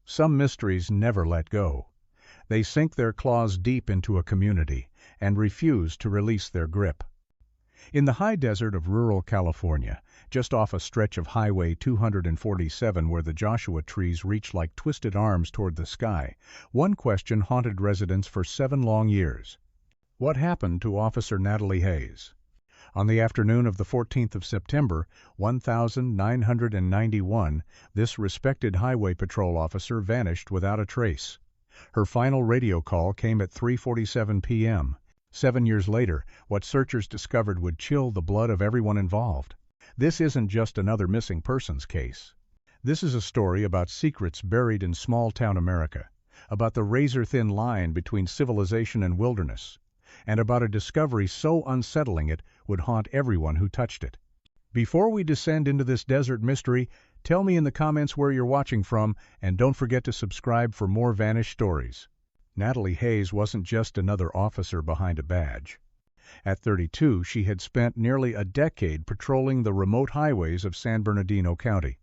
Some mysteries never let go. They sink their claws deep into a community and refuse to release their grip. In the high desert of rural California, just off a stretch of Highway 247 where the Joshua trees reach like twisted arms toward the sky, one question haunted residents for 7 long years. What happened to Officer Natalie Hayes? On the afternoon of the 14th of September, 1991, this respected highway patrol officer vanished without a trace. Her final radio call came at 3:47 p.m. 7 years later, what searchers discovered would chill the blood of everyone involved. This isn't just another missing persons case. This is a story about secrets buried in small-town America, about the razor-thin line between civilization and wilderness, and about a discovery so unsettling it would haunt everyone who touched it. Before we descend into this desert mystery, tell me in the comments where you're watching from, and don't forget to subscribe for more vanished stories. Natalie Hayes wasn't just another officer behind a badge. At 32, she had spent nearly a decade patrolling the remote highways of San Bernardino County.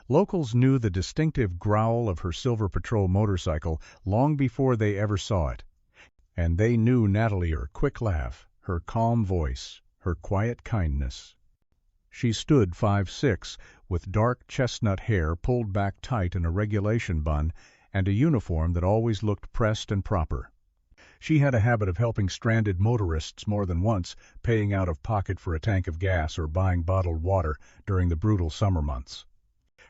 Locals knew the distinctive growl of her Silver Patrol motorcycle long before they ever saw it. And they knew Natalie, her quick laugh, her calm voice, her quiet kindness. She stood 5'6", with dark chestnut hair pulled back tight in a regulation bun, and a uniform that always looked pressed and proper. She had a habit of helping stranded motorists more than once, paying out of pocket for a tank of gas or buying bottled water during the brutal summer months.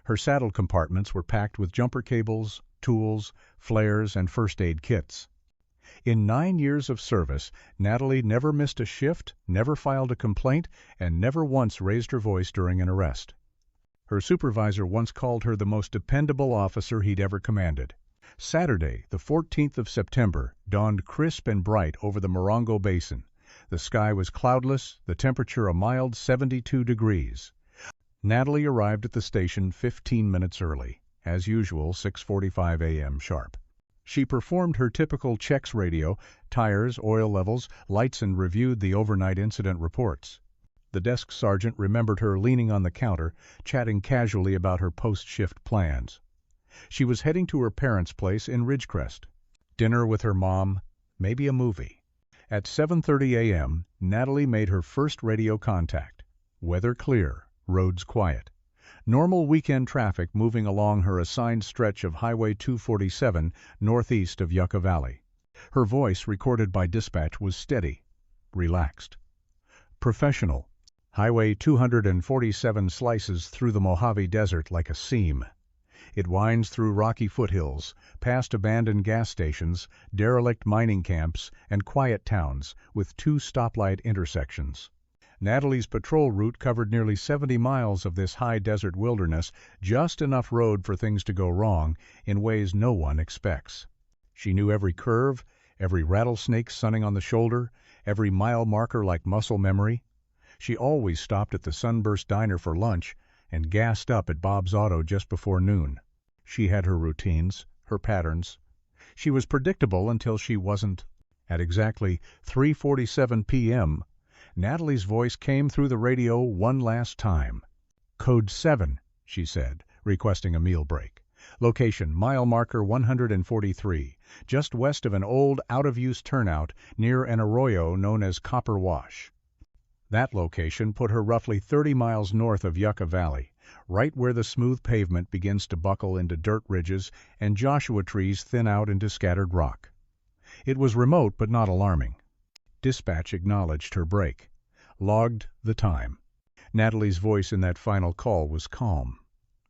Her saddle compartments were packed with jumper cables, tools, flares, and first aid kits. In 9 years of service, Natalie never missed a shift, never filed a complaint, and never once raised her voice during an arrest. Her supervisor once called her the most dependable officer he'd ever commanded. Saturday, the 14th of September, dawned crisp and bright over the Morongo Basin. The sky was cloudless, the temperature a mild 72 degrees. Natalie arrived at the station 15 minutes early, as usual 6:45 a.m. sharp. She performed her typical checks radio, tires, oil levels, lights, and reviewed the overnight incident reports. The desk sergeant remembered her leaning on the counter, chatting casually about her post-shift plans. She was heading to her parents' place in Ridgecrest. Dinner with her mom, maybe a movie. At 7:30 a.m., Natalie made her first radio contact. Weather clear, roads quiet. Normal weekend traffic moving along her assigned stretch of Highway 247 northeast of Yucca Valley. Her voice, recorded by dispatch, was steady, relaxed, professional. Highway 247 slices through the Mojave Desert like a seam. It winds through rocky foothills, past abandoned gas stations, derelict mining camps, and quiet towns, with 2 stoplight intersections. Natalie's patrol route covered nearly 70 miles of this high desert wilderness, just enough road for things to go wrong in ways no one expects. She knew every curve, every rattlesnake sunning on the shoulder, every mile marker like muscle memory. She always stopped at the Sunburst Diner for lunch and gassed up at Bob's Auto just before noon. She had her routines, her patterns. She was predictable until she wasn't. At exactly 3:47 p.m., Natalie's voice came through the radio one last time. "Code 7, she said, requesting a meal break. Location, mile marker 143, just west of an old, out-of-use turnout near an arroyo known as Copper Wash. That location put her roughly 30 miles north of Yucca Valley, right where the smooth pavement begins to buckle into dirt ridges and Joshua trees thin out into scattered rock. It was remote but not alarming. Dispatch acknowledged her break, logged the time. Natalie's voice in that final call was calm,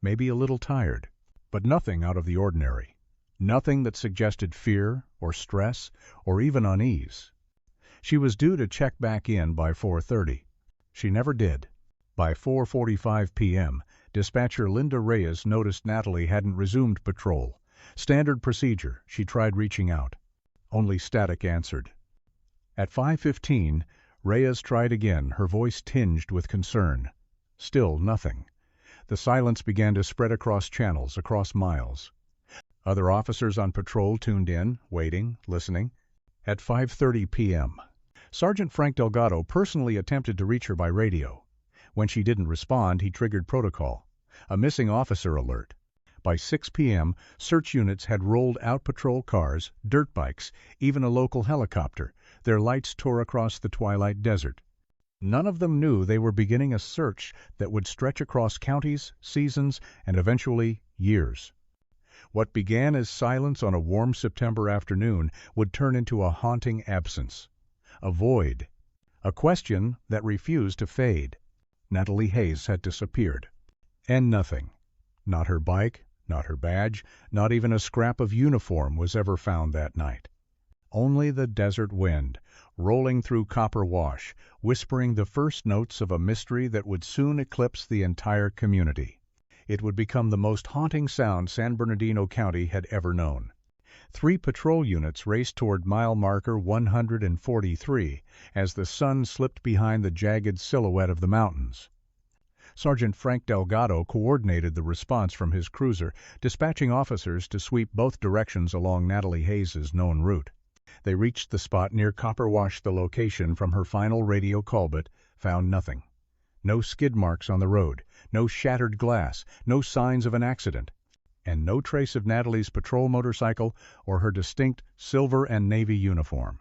maybe a little tired, but nothing out of the ordinary. Nothing that suggested fear or stress or even unease. She was due to check back in by 4:30. She never did. By 4:45 p.m., dispatcher Linda Reyes noticed Natalie hadn't resumed patrol. Standard procedure, she tried reaching out. Only static answered. At 5:15, Reyes tried again, her voice tinged with concern. Still nothing. The silence began to spread across channels, across miles. Other officers on patrol tuned in, waiting, listening. At 5:30 p.m., Sergeant Frank Delgado personally attempted to reach her by radio. When she didn't respond, he triggered protocol, a missing officer alert. By 6 p.m., search units had rolled out patrol cars, dirt bikes, even a local helicopter. Their lights tore across the twilight desert. None of them knew they were beginning a search that would stretch across counties, seasons, and eventually years. What began as silence on a warm September afternoon would turn into a haunting absence, a void, a question that refused to fade. Natalie Hayes had disappeared. And nothing, not her bike, not her badge, not even a scrap of uniform was ever found that night. Only the desert wind, rolling through Copper Wash, whispering the first notes of a mystery that would soon eclipse the entire community. It would become the most haunting sound San Bernardino County had ever known. 3 patrol units raced toward mile marker 143 as the sun slipped behind the jagged silhouette of the mountains. Sergeant Frank Delgado coordinated the response from his cruiser, dispatching officers to sweep both directions along Natalie Hayes' known route. They reached the spot near Copper Wash. The location from her final radio call, but found nothing. No skid marks on the road, no shattered glass, no signs of an accident, and no trace of Natalie's patrol motorcycle or her distinct silver and navy uniform.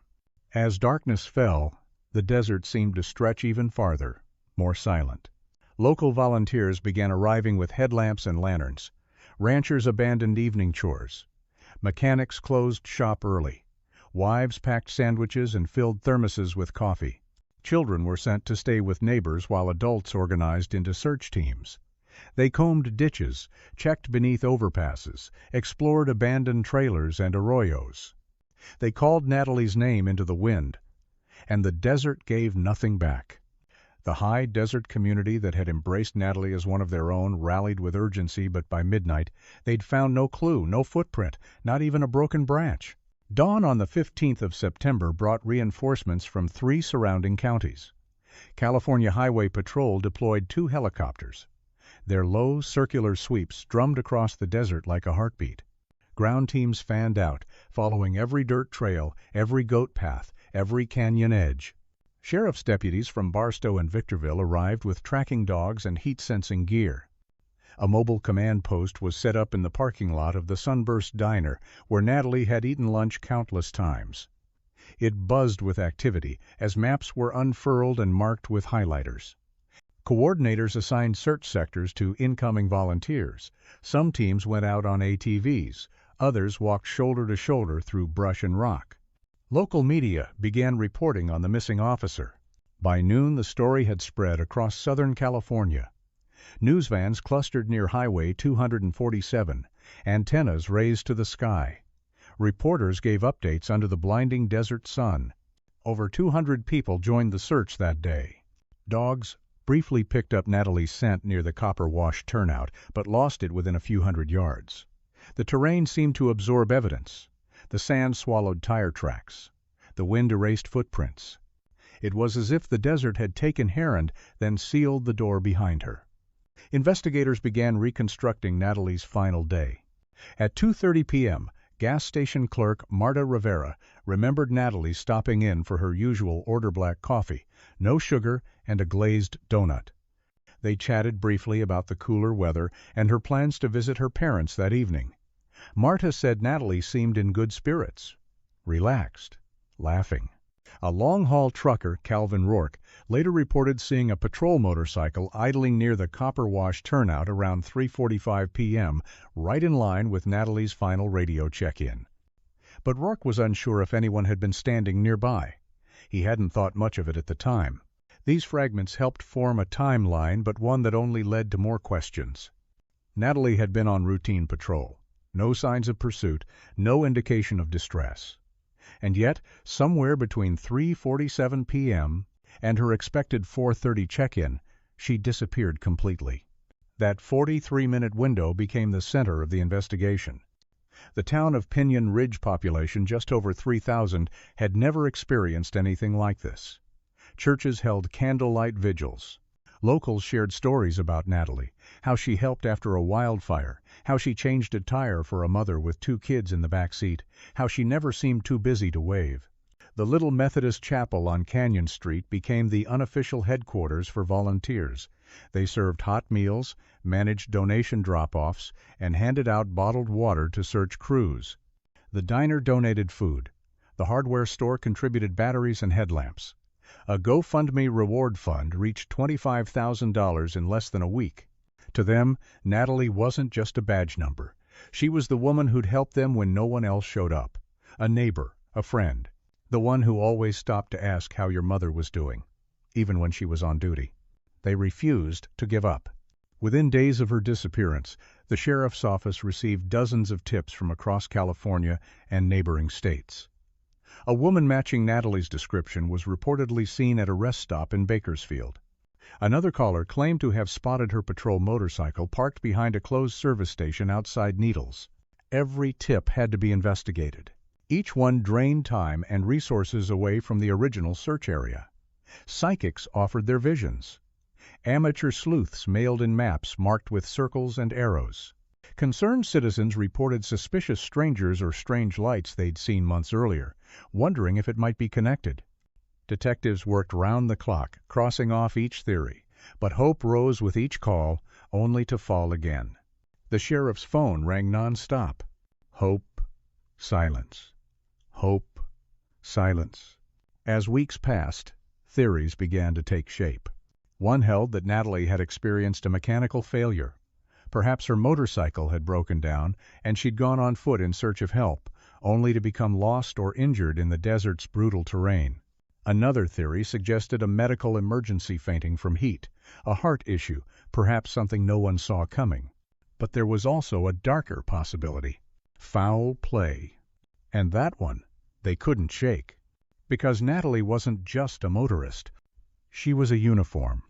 As darkness fell, the desert seemed to stretch even farther, more silent. Local volunteers began arriving with headlamps and lanterns. Ranchers abandoned evening chores. Mechanics closed shop early. Wives packed sandwiches and filled thermoses with coffee. Children were sent to stay with neighbors while adults organized into search teams. They combed ditches, checked beneath overpasses, explored abandoned trailers and arroyos. They called Natalie's name into the wind, and the desert gave nothing back. The high desert community that had embraced Natalie as one of their own rallied with urgency, but by midnight they'd found no clue, no footprint, not even a broken branch. Dawn on the 15th of September brought reinforcements from 3 surrounding counties. California Highway Patrol deployed 2 helicopters. Their low, circular sweeps drummed across the desert like a heartbeat. Ground teams fanned out, following every dirt trail, every goat path, every canyon edge. Sheriff's deputies from Barstow and Victorville arrived with tracking dogs and heat-sensing gear. A mobile command post was set up in the parking lot of the Sunburst Diner, where Natalie had eaten lunch countless times. It buzzed with activity as maps were unfurled and marked with highlighters. Coordinators assigned search sectors to incoming volunteers. Some teams went out on ATVs, others walked shoulder to shoulder through brush and rock. Local media began reporting on the missing officer. By noon, the story had spread across Southern California. News vans clustered near Highway 247, antennas raised to the sky. Reporters gave updates under the blinding desert sun. Over 200 people joined the search that day. Dogs briefly picked up Natalie's scent near the Copper Wash turnout, but lost it within a few hundred yards. The terrain seemed to absorb evidence. The sand swallowed tire tracks. The wind erased footprints. It was as if the desert had taken Heron, then sealed the door behind her. Investigators began reconstructing Natalie's final day. At 2:30 p.m., gas station clerk Marta Rivera remembered Natalie stopping in for her usual order black coffee, no sugar, and a glazed donut. They chatted briefly about the cooler weather and her plans to visit her parents that evening. Marta said Natalie seemed in good spirits, relaxed, laughing. A long-haul trucker, Calvin Rourke, later reported seeing a patrol motorcycle idling near the Copper Wash turnout around 3:45 p.m., right in line with Natalie's final radio check-in. But Rourke was unsure if anyone had been standing nearby. He hadn't thought much of it at the time. These fragments helped form a timeline, but one that only led to more questions. Natalie had been on routine patrol. No signs of pursuit, no indication of distress. And yet, somewhere between 3:47 p.m. and her expected 4:30 check-in, she disappeared completely. That 43-minute window became the center of the investigation. The town of Pinyon Ridge population, just over 3,000, had never experienced anything like this. Churches held candlelight vigils. Locals shared stories about Natalie, how she helped after a wildfire, how she changed a tire for a mother with 2 kids in the back seat, how she never seemed too busy to wave. The little Methodist chapel on Canyon Street became the unofficial headquarters for volunteers. They served hot meals, managed donation drop-offs, and handed out bottled water to search crews. The diner donated food. The hardware store contributed batteries and headlamps. A GoFundMe reward fund reached $25,000 in less than a week. To them, Natalie wasn't just a badge number. She was the woman who'd help them when no one else showed up. A neighbor, a friend, the one who always stopped to ask how your mother was doing, even when she was on duty. They refused to give up. Within days of her disappearance, the sheriff's office received dozens of tips from across California and neighboring states. A woman matching Natalie's description was reportedly seen at a rest stop in Bakersfield. Another caller claimed to have spotted her patrol motorcycle parked behind a closed service station outside Needles. Every tip had to be investigated. Each one drained time and resources away from the original search area. Psychics offered their visions. Amateur sleuths mailed in maps marked with circles and arrows. Concerned citizens reported suspicious strangers or strange lights they'd seen months earlier, wondering if it might be connected. Detectives worked round the clock, crossing off each theory, but hope rose with each call, only to fall again. The sheriff's phone rang non-stop. Hope, silence. Hope, silence. As weeks passed, theories began to take shape. One held that Natalie had experienced a mechanical failure. Perhaps her motorcycle had broken down, and she'd gone on foot in search of help, only to become lost or injured in the desert's brutal terrain. Another theory suggested a medical emergency fainting from heat, a heart issue, perhaps something no one saw coming. But there was also a darker possibility: foul play. And that one they couldn't shake. Because Natalie wasn't just a motorist. She was a uniform,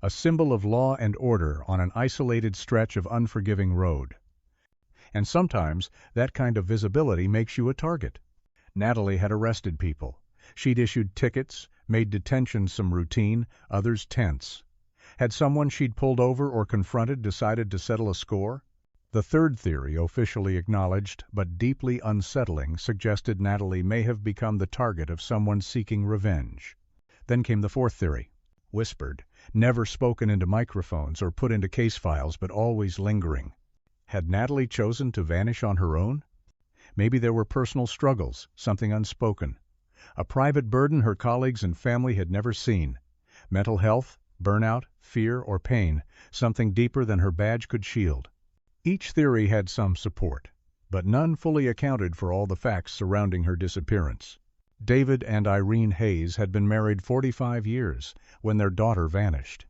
a symbol of law and order on an isolated stretch of unforgiving road. And sometimes that kind of visibility makes you a target. Natalie had arrested people. She'd issued tickets, made detention some routine, others tense. Had someone she'd pulled over or confronted decided to settle a score? The third theory, officially acknowledged but deeply unsettling, suggested Natalie may have become the target of someone seeking revenge. Then came the fourth theory, whispered, never spoken into microphones or put into case files, but always lingering. Had Natalie chosen to vanish on her own? Maybe there were personal struggles, something unspoken. A private burden her colleagues and family had never seen. Mental health, burnout, fear, or pain, something deeper than her badge could shield. Each theory had some support, but none fully accounted for all the facts surrounding her disappearance. David and Irene Hayes had been married 45 years when their daughter vanished.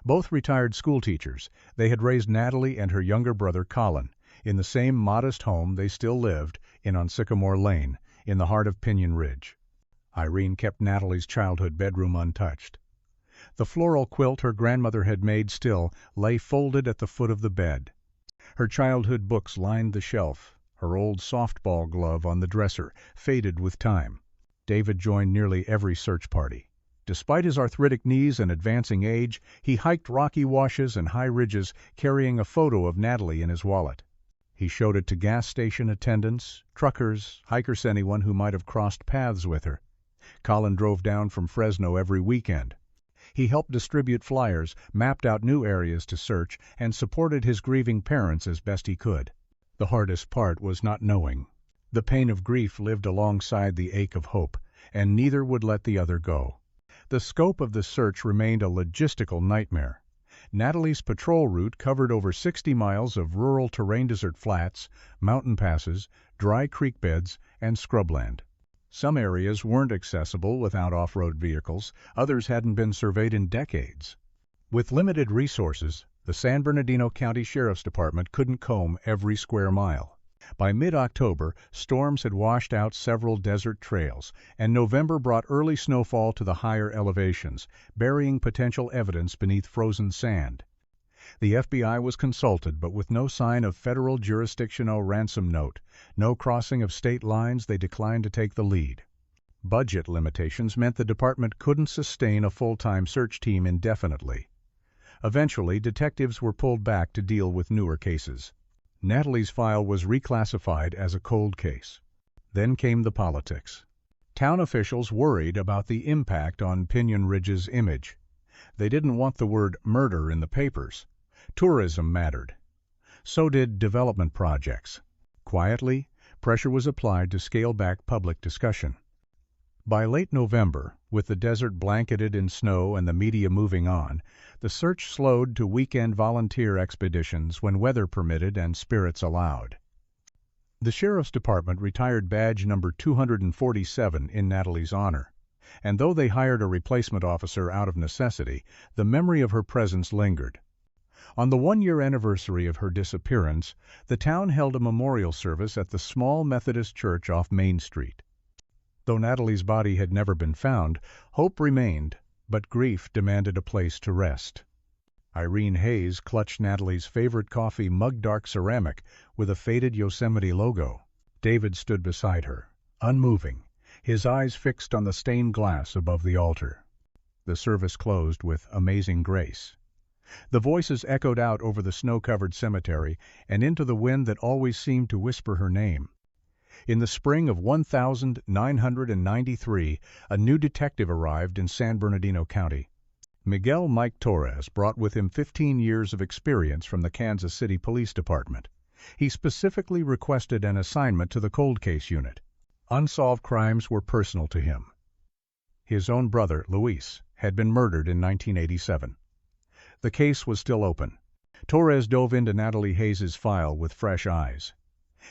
Both retired schoolteachers, they had raised Natalie and her younger brother Colin in the same modest home they still lived in on Sycamore Lane, in the heart of Pinyon Ridge. Irene kept Natalie's childhood bedroom untouched. The floral quilt her grandmother had made still lay folded at the foot of the bed. Her childhood books lined the shelf, her old softball glove on the dresser, faded with time. David joined nearly every search party. Despite his arthritic knees and advancing age, he hiked rocky washes and high ridges, carrying a photo of Natalie in his wallet. He showed it to gas station attendants, truckers, hikers, anyone who might have crossed paths with her. Colin drove down from Fresno every weekend. He helped distribute flyers, mapped out new areas to search, and supported his grieving parents as best he could. The hardest part was not knowing. The pain of grief lived alongside the ache of hope, and neither would let the other go. The scope of the search remained a logistical nightmare. Natalie's patrol route covered over 60 miles of rural terrain, desert flats, mountain passes, dry creek beds, and scrubland. Some areas weren't accessible without off-road vehicles, others hadn't been surveyed in decades. With limited resources, the San Bernardino County Sheriff's Department couldn't comb every square mile. By mid-October, storms had washed out several desert trails, and November brought early snowfall to the higher elevations, burying potential evidence beneath frozen sand. The FBI was consulted, but with no sign of federal jurisdiction or ransom note, no crossing of state lines, they declined to take the lead. Budget limitations meant the department couldn't sustain a full-time search team indefinitely. Eventually, detectives were pulled back to deal with newer cases. Natalie's file was reclassified as a cold case. Then came the politics. Town officials worried about the impact on Pinyon Ridge's image. They didn't want the word murder in the papers. Tourism mattered. So did development projects. Quietly, pressure was applied to scale back public discussion. By late November, with the desert blanketed in snow and the media moving on, the search slowed to weekend volunteer expeditions when weather permitted and spirits allowed. The Sheriff's Department retired badge number 247 in Natalie's honor, and though they hired a replacement officer out of necessity, the memory of her presence lingered. On the one-year anniversary of her disappearance, the town held a memorial service at the small Methodist church off Main Street. Though Natalie's body had never been found, hope remained, but grief demanded a place to rest. Irene Hayes clutched Natalie's favorite coffee mug-dark ceramic with a faded Yosemite logo. David stood beside her, unmoving, his eyes fixed on the stained glass above the altar. The service closed with Amazing Grace. The voices echoed out over the snow-covered cemetery and into the wind that always seemed to whisper her name. In the spring of 1993, a new detective arrived in San Bernardino County. Miguel Mike Torres brought with him 15 years of experience from the Kansas City Police Department. He specifically requested an assignment to the cold case unit. Unsolved crimes were personal to him. His own brother, Luis, had been murdered in 1987. The case was still open. Torres dove into Natalie Hayes' file with fresh eyes.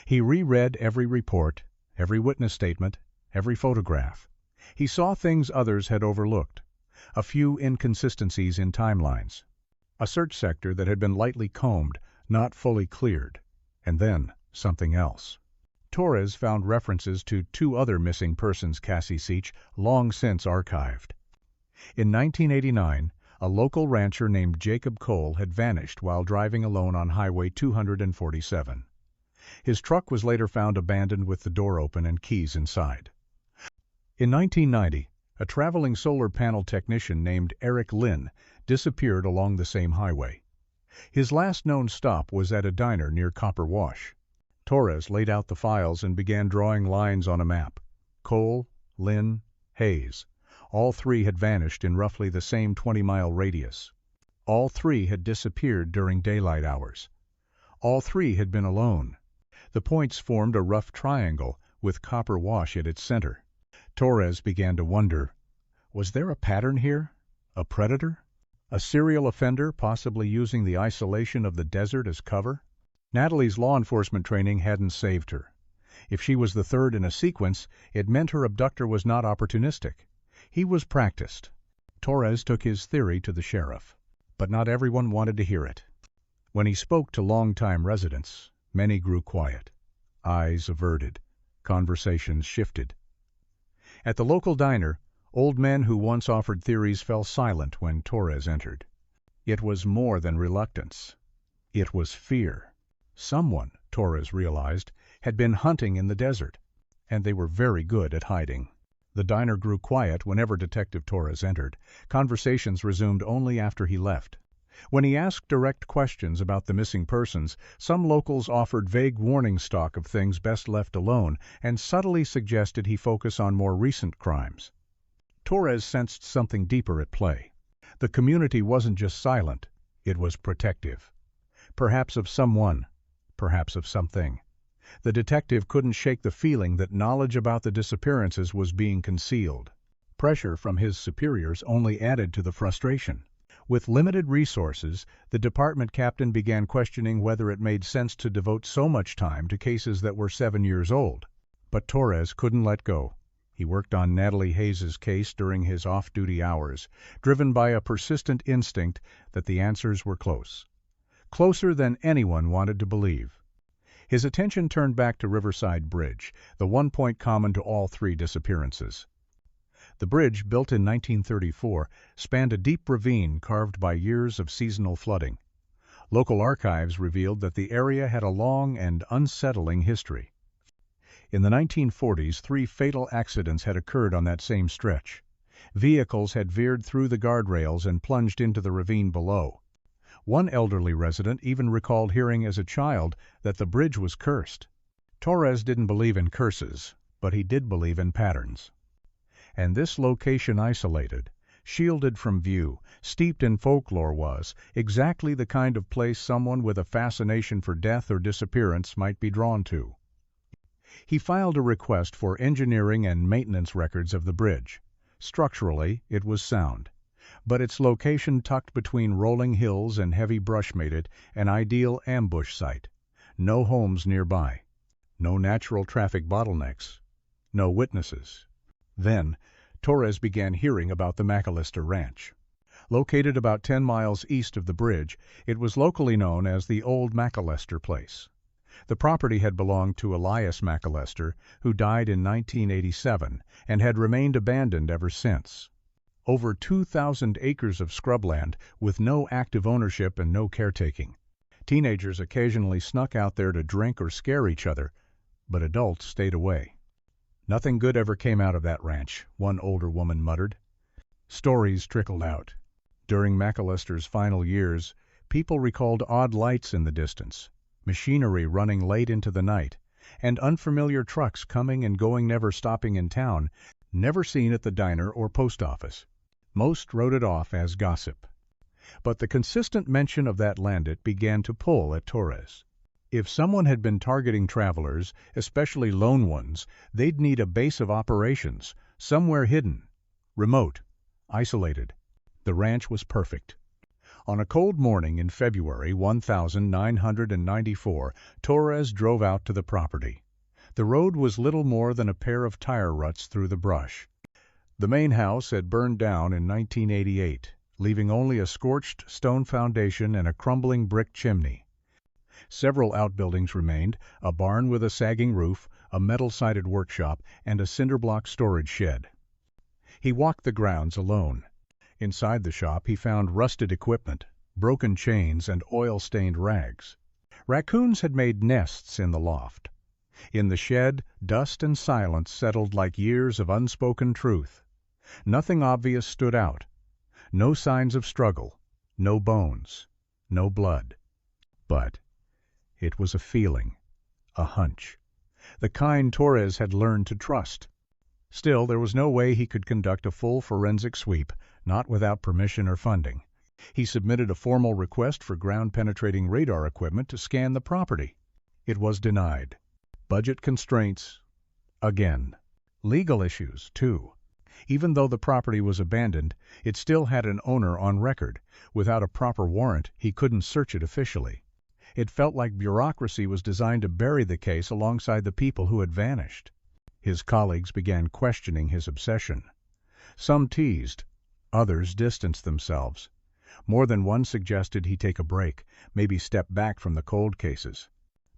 He reread every report, every witness statement, every photograph. He saw things others had overlooked. A few inconsistencies in timelines. A search sector that had been lightly combed, not fully cleared. And then something else. Torres found references to 2 other missing persons cases long since archived. In 1989, a local rancher named Jacob Cole had vanished while driving alone on Highway 247. His truck was later found abandoned with the door open and keys inside. In 1990, a traveling solar panel technician named Eric Lynn disappeared along the same highway. His last known stop was at a diner near Copper Wash. Torres laid out the files and began drawing lines on a map. Cole, Lynn, Hayes. All 3 had vanished in roughly the same 20-mile radius. All 3 had disappeared during daylight hours. All 3 had been alone. The points formed a rough triangle, with Copper Wash at its center. Torres began to wonder, was there a pattern here? A predator? A serial offender possibly using the isolation of the desert as cover? Natalie's law enforcement training hadn't saved her. If she was the third in a sequence, it meant her abductor was not opportunistic. He was practiced. Torres took his theory to the sheriff, but not everyone wanted to hear it. When he spoke to longtime residents, many grew quiet. Eyes averted. Conversations shifted. At the local diner, old men who once offered theories fell silent when Torres entered. It was more than reluctance. It was fear. Someone, Torres realized, had been hunting in the desert, and they were very good at hiding. The diner grew quiet whenever Detective Torres entered. Conversations resumed only after he left. When he asked direct questions about the missing persons, some locals offered vague warning stock of things best left alone and subtly suggested he focus on more recent crimes. Torres sensed something deeper at play. The community wasn't just silent, it was protective. Perhaps of someone, perhaps of something. The detective couldn't shake the feeling that knowledge about the disappearances was being concealed. Pressure from his superiors only added to the frustration. With limited resources, the department captain began questioning whether it made sense to devote so much time to cases that were 7 years old. But Torres couldn't let go. He worked on Natalie Hayes' case during his off-duty hours, driven by a persistent instinct that the answers were close. Closer than anyone wanted to believe. His attention turned back to Riverside Bridge, the one point common to all 3 disappearances. The bridge, built in 1934, spanned a deep ravine carved by years of seasonal flooding. Local archives revealed that the area had a long and unsettling history. In the 1940s, 3 fatal accidents had occurred on that same stretch. Vehicles had veered through the guardrails and plunged into the ravine below. One elderly resident even recalled hearing as a child that the bridge was cursed. Torres didn't believe in curses, but he did believe in patterns. And this location isolated, shielded from view, steeped in folklore was exactly the kind of place someone with a fascination for death or disappearance might be drawn to. He filed a request for engineering and maintenance records of the bridge. Structurally, it was sound, but its location tucked between rolling hills and heavy brush made it an ideal ambush site. No homes nearby, no natural traffic bottlenecks, no witnesses. Then, Torres began hearing about the McAllister Ranch. Located about 10 miles east of the bridge, it was locally known as the Old McAllister Place. The property had belonged to Elias McAllister, who died in 1987 and had remained abandoned ever since. Over 2,000 acres of scrubland with no active ownership and no caretaking. Teenagers occasionally snuck out there to drink or scare each other, but adults stayed away. Nothing good ever came out of that ranch, one older woman muttered. Stories trickled out. During McAllister's final years, people recalled odd lights in the distance, machinery running late into the night, and unfamiliar trucks coming and going, never stopping in town, never seen at the diner or post office. Most wrote it off as gossip. But the consistent mention of that landit began to pull at Torres. If someone had been targeting travelers, especially lone ones, they'd need a base of operations, somewhere hidden, remote, isolated. The ranch was perfect. On a cold morning in February 1994, Torres drove out to the property. The road was little more than a pair of tire ruts through the brush. The main house had burned down in 1988, leaving only a scorched stone foundation and a crumbling brick chimney. Several outbuildings remained, a barn with a sagging roof, a metal-sided workshop, and a cinder-block storage shed. He walked the grounds alone. Inside the shop he found rusted equipment, broken chains, and oil-stained rags. Raccoons had made nests in the loft. In the shed, dust and silence settled like years of unspoken truth. Nothing obvious stood out. No signs of struggle, no bones, no blood. But it was a feeling, a hunch, the kind Torres had learned to trust. Still, there was no way he could conduct a full forensic sweep, not without permission or funding. He submitted a formal request for ground-penetrating radar equipment to scan the property. It was denied. Budget constraints, again. Legal issues, too. Even though the property was abandoned, it still had an owner on record. Without a proper warrant, he couldn't search it officially. It felt like bureaucracy was designed to bury the case alongside the people who had vanished. His colleagues began questioning his obsession. Some teased, others distanced themselves. More than one suggested he take a break, maybe step back from the cold cases.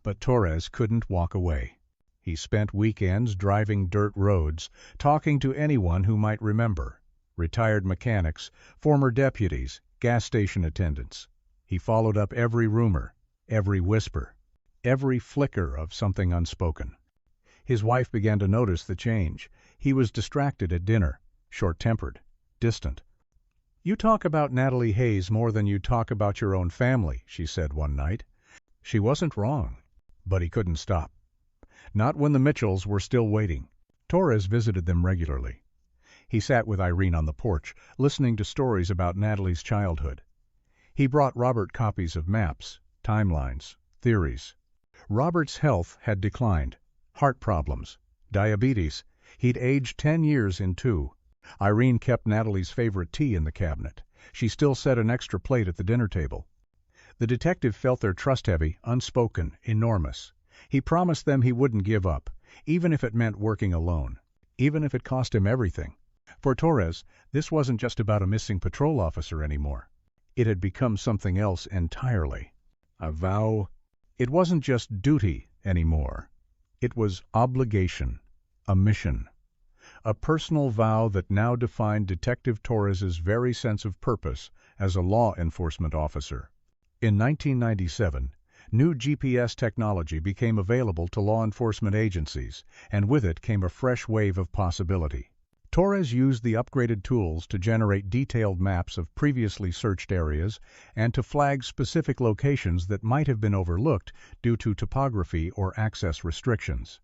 But Torres couldn't walk away. He spent weekends driving dirt roads, talking to anyone who might remember. Retired mechanics, former deputies, gas station attendants. He followed up every rumor, every whisper, every flicker of something unspoken. His wife began to notice the change. He was distracted at dinner, short-tempered, distant. "You talk about Natalie Hayes more than you talk about your own family," she said one night. She wasn't wrong, but he couldn't stop. Not when the Mitchells were still waiting. Torres visited them regularly. He sat with Irene on the porch, listening to stories about Natalie's childhood. He brought Robert copies of maps, timelines, theories. Robert's health had declined. Heart problems, diabetes. He'd aged 10 years in 2. Irene kept Natalie's favorite tea in the cabinet. She still set an extra plate at the dinner table. The detective felt their trust heavy, unspoken, enormous. He promised them he wouldn't give up, even if it meant working alone, even if it cost him everything. For Torres, this wasn't just about a missing patrol officer anymore. It had become something else entirely. A vow. It wasn't just duty anymore. It was obligation, a mission, a personal vow that now defined Detective Torres's very sense of purpose as a law enforcement officer. In 1997, new GPS technology became available to law enforcement agencies, and with it came a fresh wave of possibility. Torres used the upgraded tools to generate detailed maps of previously searched areas and to flag specific locations that might have been overlooked due to topography or access restrictions.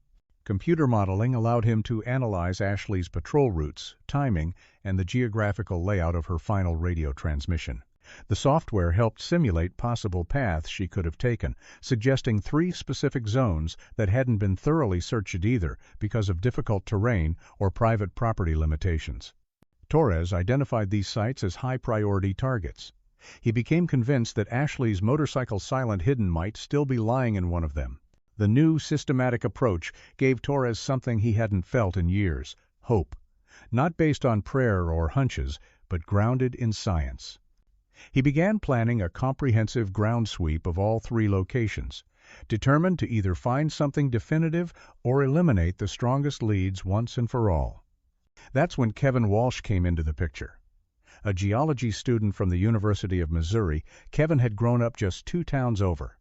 Computer modeling allowed him to analyze Ashley's patrol routes, timing, and the geographical layout of her final radio transmission. The software helped simulate possible paths she could have taken, suggesting 3 specific zones that hadn't been thoroughly searched either because of difficult terrain or private property limitations. Torres identified these sites as high-priority targets. He became convinced that Ashley's motorcycle silent hidden might still be lying in one of them. The new systematic approach gave Torres something he hadn't felt in years: hope. Not based on prayer or hunches, but grounded in science. He began planning a comprehensive ground sweep of all 3 locations, determined to either find something definitive or eliminate the strongest leads once and for all. That's when Kevin Walsh came into the picture. A geology student from the University of Missouri, Kevin had grown up just 2 towns over.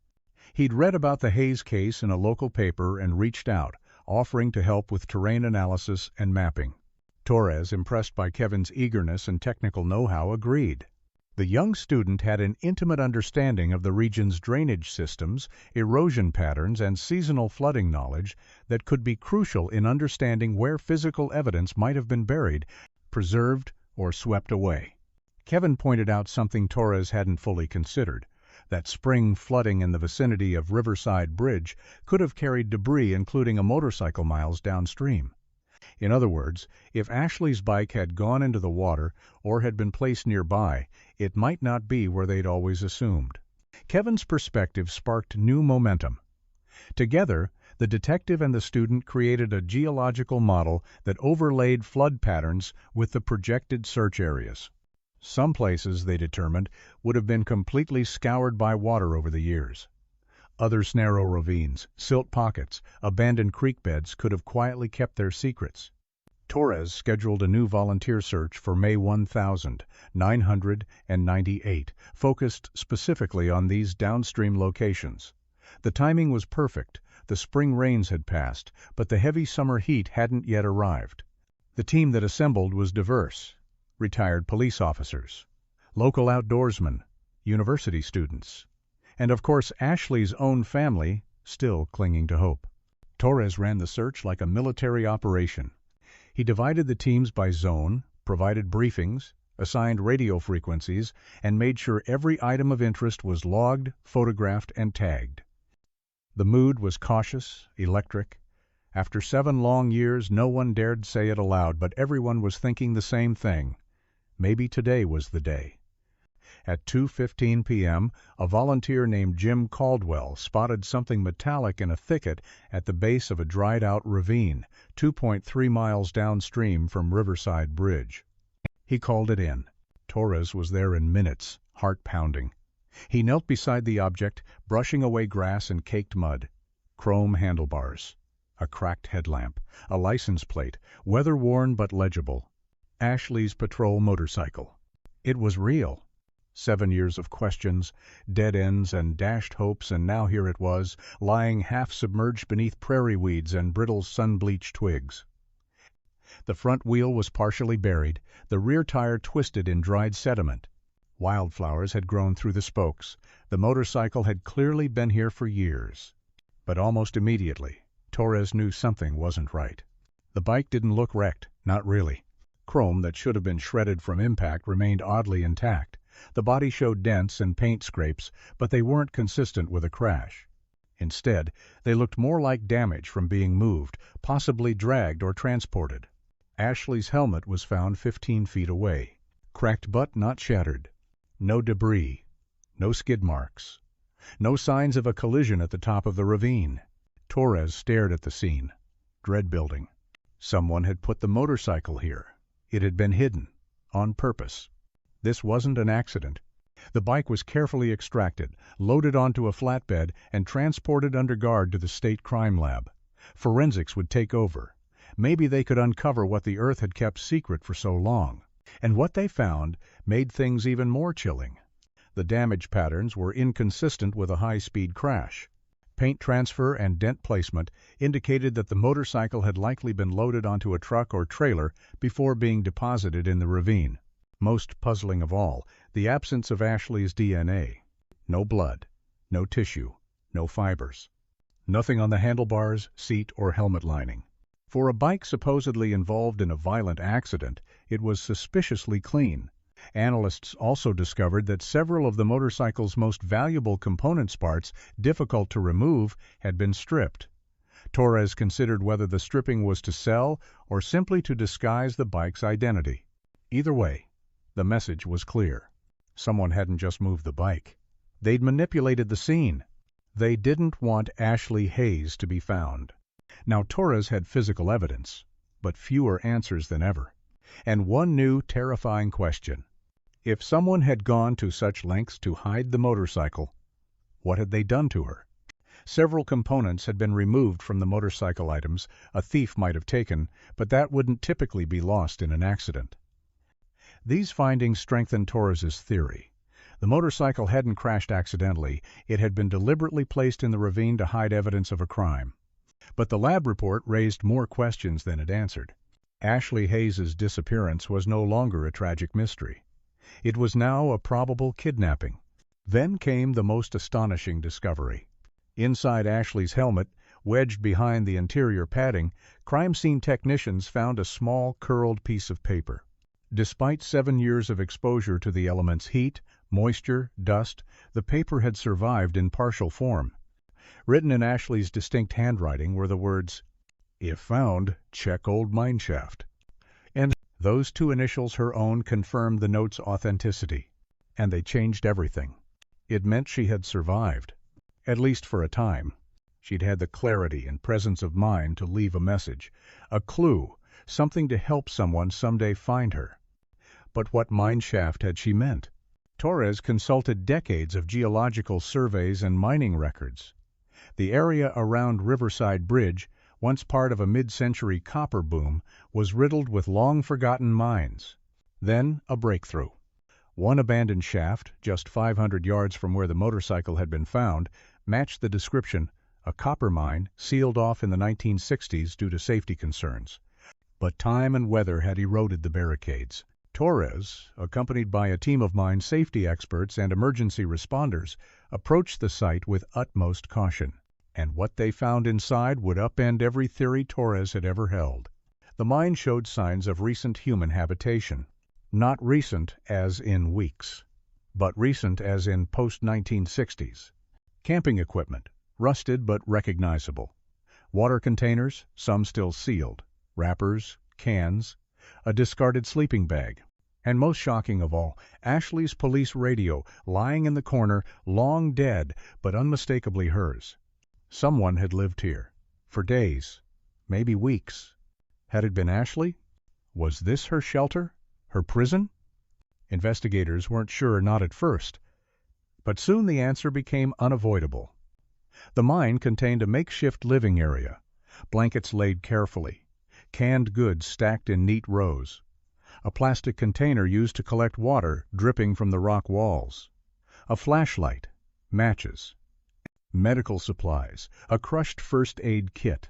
He'd read about the Hayes case in a local paper and reached out, offering to help with terrain analysis and mapping. Torres, impressed by Kevin's eagerness and technical know-how, agreed. The young student had an intimate understanding of the region's drainage systems, erosion patterns, and seasonal flooding knowledge that could be crucial in understanding where physical evidence might have been buried, preserved, or swept away. Kevin pointed out something Torres hadn't fully considered: that spring flooding in the vicinity of Riverside Bridge could have carried debris, including a motorcycle miles downstream. In other words, if Ashley's bike had gone into the water or had been placed nearby, it might not be where they'd always assumed. Kevin's perspective sparked new momentum. Together, the detective and the student created a geological model that overlaid flood patterns with the projected search areas. Some places, they determined, would have been completely scoured by water over the years. Others, narrow ravines, silt pockets, abandoned creek beds, could have quietly kept their secrets. Torres scheduled a new volunteer search for May 1998, focused specifically on these downstream locations. The timing was perfect. The spring rains had passed, but the heavy summer heat hadn't yet arrived. The team that assembled was diverse: retired police officers, local outdoorsmen, university students, and of course Ashley's own family, still clinging to hope. Torres ran the search like a military operation. He divided the teams by zone, provided briefings, assigned radio frequencies, and made sure every item of interest was logged, photographed, and tagged. The mood was cautious, electric. After 7 long years, no one dared say it aloud, but everyone was thinking the same thing: maybe today was the day. At 2:15 p.m., a volunteer named Jim Caldwell spotted something metallic in a thicket at the base of a dried-out ravine, 2.3 miles downstream from Riverside Bridge. He called it in. Torres was there in minutes, heart pounding. He knelt beside the object, brushing away grass and caked mud. Chrome handlebars, a cracked headlamp, a license plate, weather-worn but legible. Ashley's patrol motorcycle. It was real. 7 years of questions, dead ends, and dashed hopes, and now here it was, lying half-submerged beneath prairie weeds and brittle sun-bleached twigs. The front wheel was partially buried, the rear tire twisted in dried sediment. Wildflowers had grown through the spokes. The motorcycle had clearly been here for years. But almost immediately, Torres knew something wasn't right. The bike didn't look wrecked, not really. Chrome that should have been shredded from impact remained oddly intact. The body showed dents and paint scrapes, but they weren't consistent with a crash. Instead, they looked more like damage from being moved, possibly dragged or transported. Ashley's helmet was found 15 feet away. Cracked butt not shattered. No debris. No skid marks. No signs of a collision at the top of the ravine. Torres stared at the scene, dread building. Someone had put the motorcycle here. It had been hidden, on purpose. This wasn't an accident. The bike was carefully extracted, loaded onto a flatbed, and transported under guard to the state crime lab. Forensics would take over. Maybe they could uncover what the Earth had kept secret for so long. And what they found made things even more chilling. The damage patterns were inconsistent with a high-speed crash. Paint transfer and dent placement indicated that the motorcycle had likely been loaded onto a truck or trailer before being deposited in the ravine. Most puzzling of all, the absence of Ashley's DNA. No blood, no tissue, no fibers. Nothing on the handlebars, seat, or helmet lining. For a bike supposedly involved in a violent accident, it was suspiciously clean. Analysts also discovered that several of the motorcycle's most valuable components parts, difficult to remove, had been stripped. Torres considered whether the stripping was to sell or simply to disguise the bike's identity. Either way, the message was clear. Someone hadn't just moved the bike. They'd manipulated the scene. They didn't want Ashley Hayes to be found. Now Torres had physical evidence, but fewer answers than ever. And one new, terrifying question. If someone had gone to such lengths to hide the motorcycle, what had they done to her? Several components had been removed from the motorcycle items a thief might have taken, but that wouldn't typically be lost in an accident. These findings strengthened Torres's theory. The motorcycle hadn't crashed accidentally, it had been deliberately placed in the ravine to hide evidence of a crime. But the lab report raised more questions than it answered. Ashley Hayes's disappearance was no longer a tragic mystery. It was now a probable kidnapping. Then came the most astonishing discovery. Inside Ashley's helmet, wedged behind the interior padding, crime scene technicians found a small, curled piece of paper. Despite 7 years of exposure to the elements heat, moisture, dust, the paper had survived in partial form. Written in Ashley's distinct handwriting were the words, "If found, check old mineshaft." And those two initials, her own, confirmed the note's authenticity. And they changed everything. It meant she had survived. At least for a time. She'd had the clarity and presence of mind to leave a message, a clue, something to help someone someday find her. But what mineshaft had she meant? Torres consulted decades of geological surveys and mining records. The area around Riverside Bridge, once part of a mid-century copper boom, was riddled with long-forgotten mines. Then a breakthrough. One abandoned shaft, just 500 yards from where the motorcycle had been found, matched the description, a copper mine sealed off in the 1960s due to safety concerns. But time and weather had eroded the barricades. Torres, accompanied by a team of mine safety experts and emergency responders, approached the site with utmost caution. And what they found inside would upend every theory Torres had ever held. The mine showed signs of recent human habitation. Not recent as in weeks, but recent as in post-1960s. Camping equipment, rusted but recognizable. Water containers, some still sealed. Wrappers, cans, a discarded sleeping bag. And most shocking of all, Ashley's police radio, lying in the corner, long dead, but unmistakably hers. Someone had lived here. For days, maybe weeks. Had it been Ashley? Was this her shelter? Her prison? Investigators weren't sure, not at first. But soon the answer became unavoidable. The mine contained a makeshift living area, blankets laid carefully, canned goods stacked in neat rows, a plastic container used to collect water dripping from the rock walls, a flashlight, matches, medical supplies, a crushed first aid kit.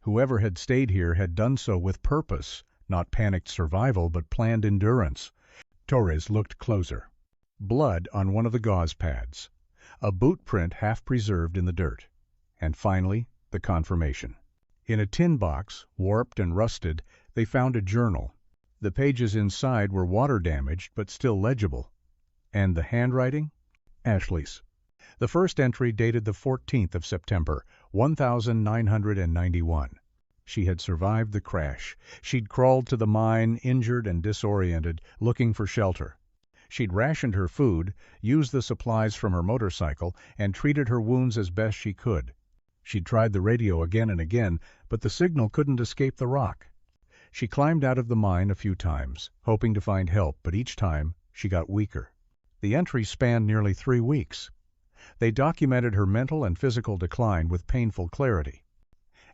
Whoever had stayed here had done so with purpose, not panicked survival, but planned endurance. Torres looked closer. Blood on one of the gauze pads, a boot print half preserved in the dirt, and finally the confirmation. In a tin box, warped and rusted, they found a journal. The pages inside were water damaged but still legible. And the handwriting? Ashley's. The first entry dated the 14th of September, 1991. She had survived the crash. She'd crawled to the mine, injured and disoriented, looking for shelter. She'd rationed her food, used the supplies from her motorcycle, and treated her wounds as best she could. She'd tried the radio again and again, but the signal couldn't escape the rock. She climbed out of the mine a few times, hoping to find help, but each time she got weaker. The entries spanned nearly 3 weeks. They documented her mental and physical decline with painful clarity.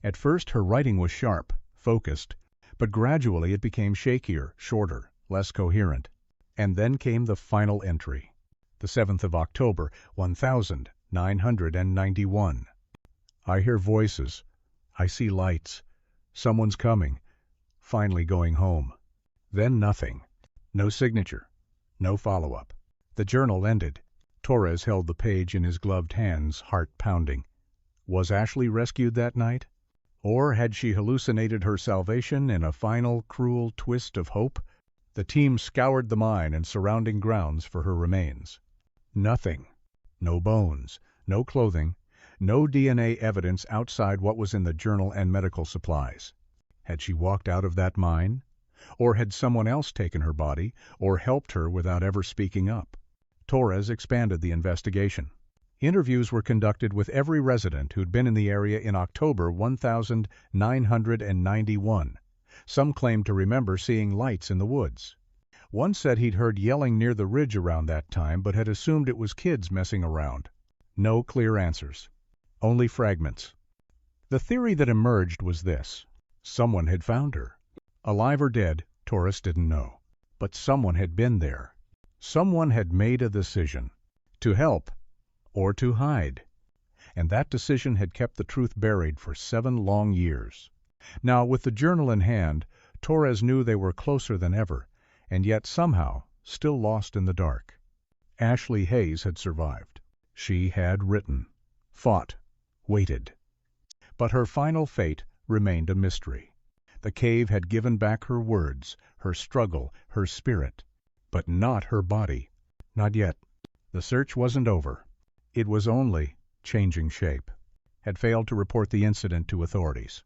At first her writing was sharp, focused, but gradually it became shakier, shorter, less coherent. And then came the final entry, the 7th of October, 1991. I hear voices. I see lights. Someone's coming. Finally going home. Then nothing. No signature. No follow-up. The journal ended. Torres held the page in his gloved hands, heart pounding. Was Ashley rescued that night? Or had she hallucinated her salvation in a final, cruel twist of hope? The team scoured the mine and surrounding grounds for her remains. Nothing. No bones, no clothing, no DNA evidence outside what was in the journal and medical supplies. Had she walked out of that mine? Or had someone else taken her body, or helped her without ever speaking up? Torres expanded the investigation. Interviews were conducted with every resident who'd been in the area in October 1991. Some claimed to remember seeing lights in the woods. One said he'd heard yelling near the ridge around that time, but had assumed it was kids messing around. No clear answers. Only fragments. The theory that emerged was this. Someone had found her. Alive or dead, Torres didn't know. But someone had been there. Someone had made a decision. To help or to hide. And that decision had kept the truth buried for 7 long years. Now, with the journal in hand, Torres knew they were closer than ever, and yet somehow still lost in the dark. Ashley Hayes had survived. She had written, fought, waited. But her final fate remained a mystery. The cave had given back her words, her struggle, her spirit, but not her body. Not yet. The search wasn't over. It was only changing shape. Had failed to report the incident to authorities.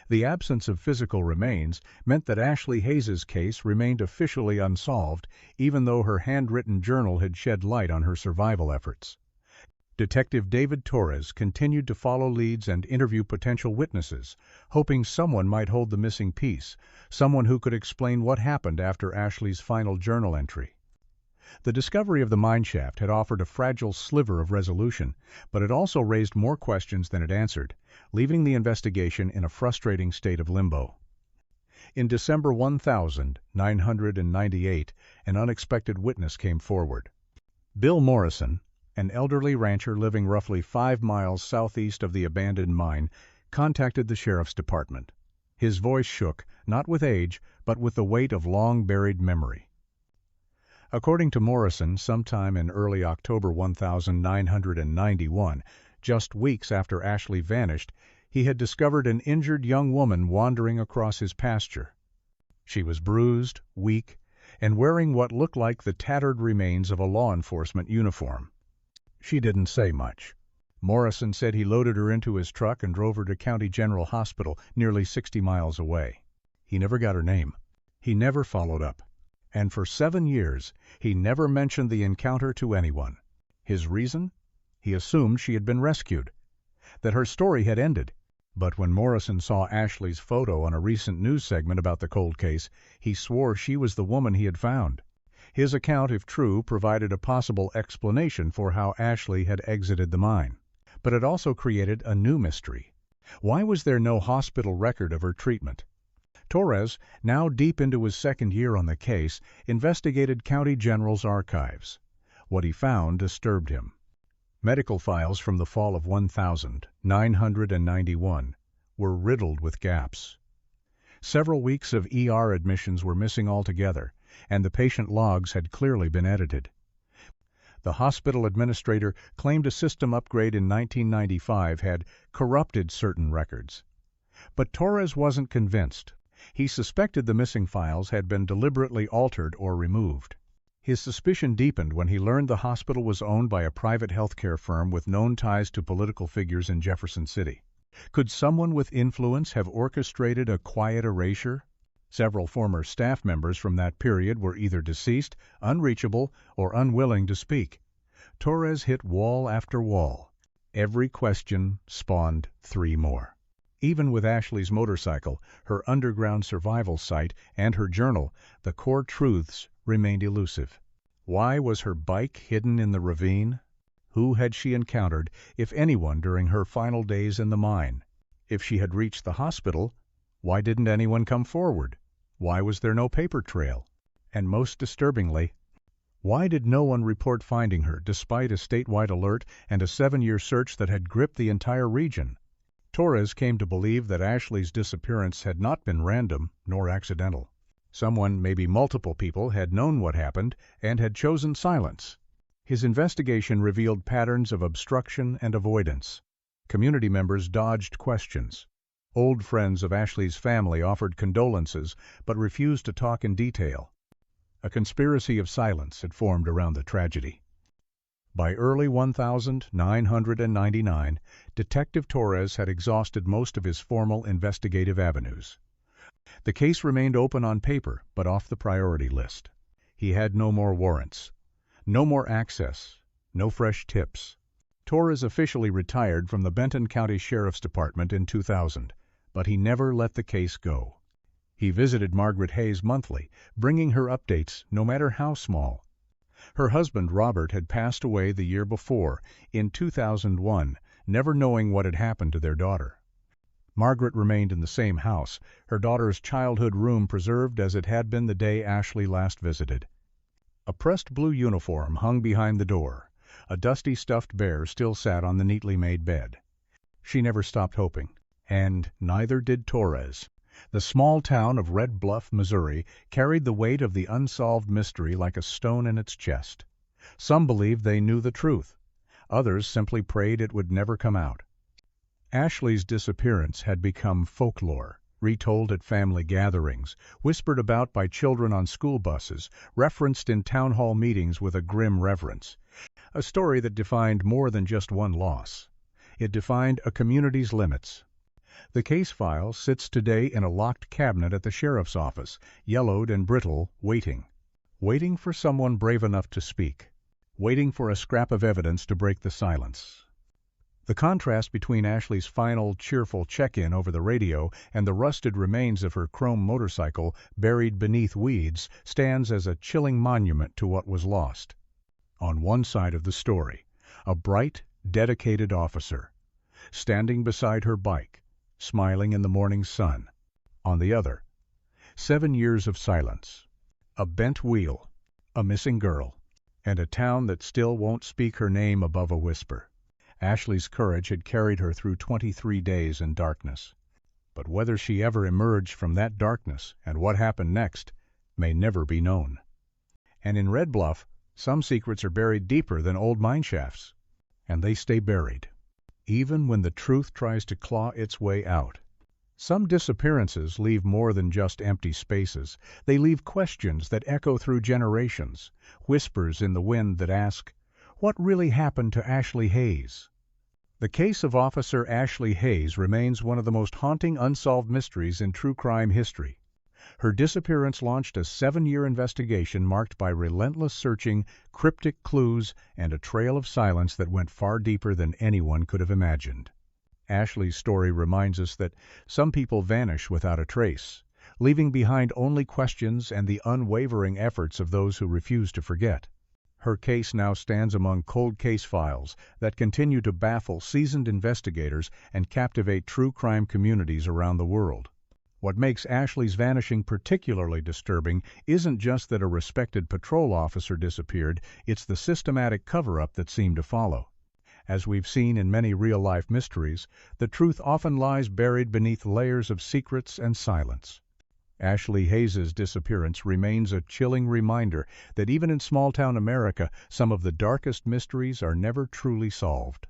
The absence of physical remains meant that Ashley Hayes's case remained officially unsolved, even though her handwritten journal had shed light on her survival efforts. Detective David Torres continued to follow leads and interview potential witnesses, hoping someone might hold the missing piece, someone who could explain what happened after Ashley's final journal entry. The discovery of the mine shaft had offered a fragile sliver of resolution, but it also raised more questions than it answered, leaving the investigation in a frustrating state of limbo. In December 1998, an unexpected witness came forward. Bill Morrison, an elderly rancher living roughly 5 miles southeast of the abandoned mine, contacted the sheriff's department. His voice shook, not with age, but with the weight of long-buried memory. According to Morrison, sometime in early October 1991, just weeks after Ashley vanished, he had discovered an injured young woman wandering across his pasture. She was bruised, weak, and wearing what looked like the tattered remains of a law enforcement uniform. She didn't say much. Morrison said he loaded her into his truck and drove her to County General Hospital, nearly 60 miles away. He never got her name. He never followed up. And for 7 years, he never mentioned the encounter to anyone. His reason? He assumed she had been rescued, that her story had ended. But when Morrison saw Ashley's photo on a recent news segment about the cold case, he swore she was the woman he had found. His account, if true, provided a possible explanation for how Ashley had exited the mine. But it also created a new mystery. Why was there no hospital record of her treatment? Torres, now deep into his 2nd year on the case, investigated County General's archives. What he found disturbed him. Medical files from the fall of 1991 were riddled with gaps. Several weeks of ER admissions were missing altogether, and the patient logs had clearly been edited. The hospital administrator claimed a system upgrade in 1995 had corrupted certain records. But Torres wasn't convinced. He suspected the missing files had been deliberately altered or removed. His suspicion deepened when he learned the hospital was owned by a private healthcare firm with known ties to political figures in Jefferson City. Could someone with influence have orchestrated a quiet erasure? Several former staff members from that period were either deceased, unreachable, or unwilling to speak. Torres hit wall after wall. Every question spawned 3 more. Even with Ashley's motorcycle, her underground survival site, and her journal, the core truths remained elusive. Why was her bike hidden in the ravine? Who had she encountered, if anyone, during her final days in the mine? If she had reached the hospital, why didn't anyone come forward? Why was there no paper trail? And most disturbingly, why did no one report finding her, despite a statewide alert and a 7-year search that had gripped the entire region? Torres came to believe that Ashley's disappearance had not been random nor accidental. Someone, maybe multiple people, had known what happened and had chosen silence. His investigation revealed patterns of obstruction and avoidance. Community members dodged questions. Old friends of Ashley's family offered condolences but refused to talk in detail. A conspiracy of silence had formed around the tragedy. By early 1999, Detective Torres had exhausted most of his formal investigative avenues. The case remained open on paper, but off the priority list. He had no more warrants, no more access, no fresh tips. Torres officially retired from the Benton County Sheriff's Department in 2000, but he never let the case go. He visited Margaret Hayes monthly, bringing her updates, no matter how small. Her husband, Robert, had passed away the year before, in 2001, never knowing what had happened to their daughter. Margaret remained in the same house, her daughter's childhood room preserved as it had been the day Ashley last visited. A pressed blue uniform hung behind the door. A dusty stuffed bear still sat on the neatly made bed. She never stopped hoping, and neither did Torres. The small town of Red Bluff, Missouri, carried the weight of the unsolved mystery like a stone in its chest. Some believed they knew the truth. Others simply prayed it would never come out. Ashley's disappearance had become folklore, retold at family gatherings, whispered about by children on school buses, referenced in town hall meetings with a grim reverence. A story that defined more than just one loss. It defined a community's limits. The case file sits today in a locked cabinet at the sheriff's office, yellowed and brittle, waiting. Waiting for someone brave enough to speak. Waiting for a scrap of evidence to break the silence. The contrast between Ashley's final, cheerful check-in over the radio and the rusted remains of her chrome motorcycle buried beneath weeds stands as a chilling monument to what was lost. On one side of the story, a bright, dedicated officer, standing beside her bike, smiling in the morning sun. On the other, 7 years of silence, a bent wheel, a missing girl, and a town that still won't speak her name above a whisper. Ashley's courage had carried her through 23 days in darkness. But whether she ever emerged from that darkness and what happened next may never be known. And in Red Bluff, some secrets are buried deeper than old mine shafts, and they stay buried, even when the truth tries to claw its way out. Some disappearances leave more than just empty spaces. They leave questions that echo through generations, whispers in the wind that ask, what really happened to Ashley Hayes? The case of Officer Ashley Hayes remains one of the most haunting unsolved mysteries in true crime history. Her disappearance launched a 7-year investigation marked by relentless searching, cryptic clues, and a trail of silence that went far deeper than anyone could have imagined. Ashley's story reminds us that some people vanish without a trace, leaving behind only questions and the unwavering efforts of those who refuse to forget. Her case now stands among cold case files that continue to baffle seasoned investigators and captivate true crime communities around the world. What makes Ashley's vanishing particularly disturbing isn't just that a respected patrol officer disappeared, it's the systematic cover-up that seemed to follow. As we've seen in many real-life mysteries, the truth often lies buried beneath layers of secrets and silence. Ashley Hayes' disappearance remains a chilling reminder that even in small-town America, some of the darkest mysteries are never truly solved.